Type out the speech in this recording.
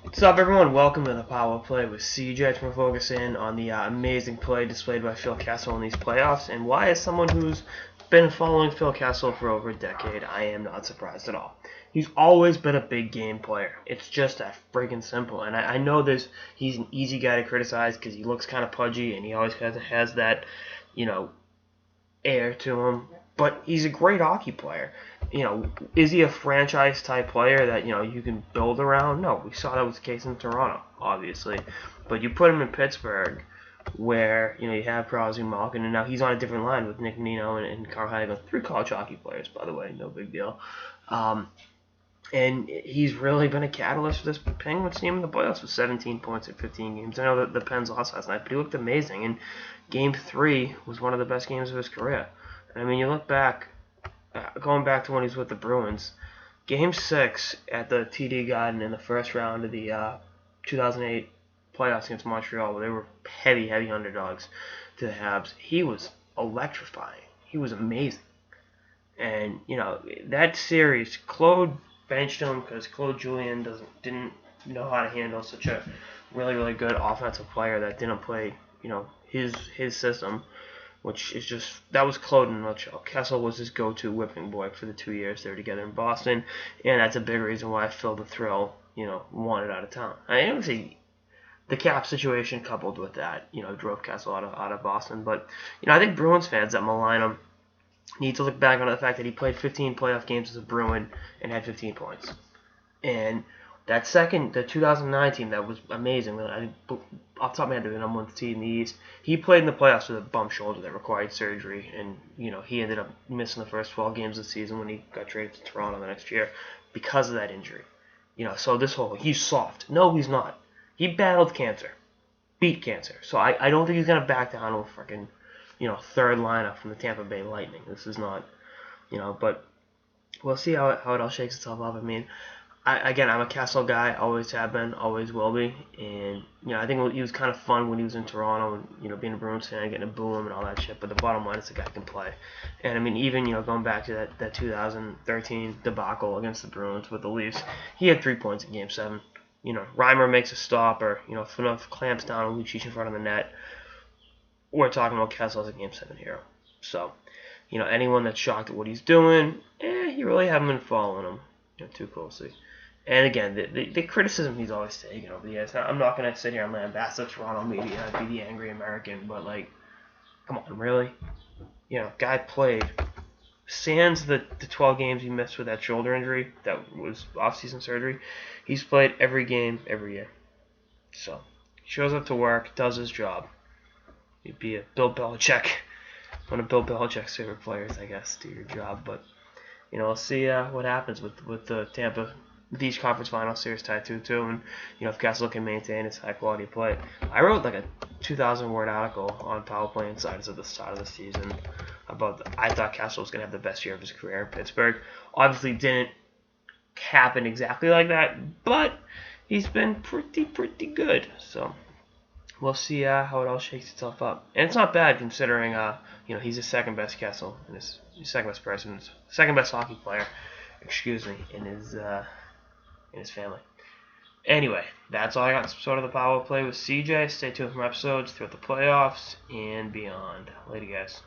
What's up, everyone? Welcome to the Power Play with CJ. We're focusing on the amazing play displayed by Phil Kessel in these playoffs, and why, as someone who's been following Phil Kessel for over a decade, I am not surprised at all. He's always been a big game player. It's just that freaking simple. And I know he's an easy guy to criticize because he looks kind of pudgy and he always has that, you know, air to him. But he's a great hockey player. Is he a franchise type player that you can build around? No, we saw that was the case in Toronto, obviously. But you put him in Pittsburgh, where you have Crosby, Malkin, and now he's on a different line with Nick Nino and Carl Hagelin, 3 college hockey players, by the way, no big deal. And he's really been a catalyst for this Penguins team in the playoffs with 17 points in 15 games. I know that the Pens lost last night, but he looked amazing. And Game 3 was one of the best games of his career. I mean, you look back, going back to when he was with the Bruins, Game 6 at the TD Garden in the first round of the 2008 playoffs against Montreal, where they were heavy underdogs to the Habs, he was electrifying. He was amazing. And, that series, Claude benched him because Claude Julien didn't know how to handle such a really good offensive player that didn't play, his system, which is just, that was Claude in a nutshell. Kessel was his go-to whipping boy for the 2 years they were together in Boston, and that's a big reason why Phil the Thrill, wanted out of town. I don't see the cap situation coupled with that, drove Kessel out of Boston, but, I think Bruins fans that malign him need to look back on the fact that he played 15 playoff games as a Bruin and had 15 points. And that the 2009 team, that was amazing. Off the top of my head, they're the number 1 team in the East. He played in the playoffs with a bum shoulder that required surgery, and he ended up missing the first 12 games of the season when he got traded to Toronto the next year because of that injury. So this whole, he's soft. No, he's not. He battled cancer, beat cancer. So I don't think he's gonna back down to a freaking third lineup from the Tampa Bay Lightning. This is not, but we'll see how it all shakes itself up. I mean, I'm a Kessel guy, always have been, always will be, and I think he was kind of fun when he was in Toronto, and being a Bruins fan, getting to boo him and all that shit. But the bottom line is the guy can play, and I mean, even going back to that 2013 debacle against the Bruins with the Leafs, he had 3 points in Game 7. Reimer makes a stop, or if enough clamps down on Lucic in front of the net. We're talking about Kessel as a Game 7 hero. So, anyone that's shocked at what he's doing, you really haven't been following him too closely. And again, the criticism he's always taken over the years. I'm not going to sit here and lambast the Toronto media and be the angry American, but, come on, really? Guy played. Sans the 12 games he missed with that shoulder injury, that was off-season surgery, he's played every game, every year. So, he shows up to work, does his job. He'd be a Bill Belichick, one of Bill Belichick's favorite players, I guess, do your job. But, we'll see what happens with the Tampa East Conference Final Series tied 2-2, and, if Kessel can maintain his high-quality play. I wrote, a 2,000-word article on Power Play Insiders at the start of the season about I thought Kessel was going to have the best year of his career in Pittsburgh. Obviously didn't happen exactly like that, but he's been pretty good, so we'll see how it all shakes itself up. And it's not bad considering, he's the second best Kessel, and his second best person, second best hockey player, in his family. Anyway, that's all I got in this episode of the Power Play with CJ. Stay tuned for more episodes throughout the playoffs and beyond. Later, guys.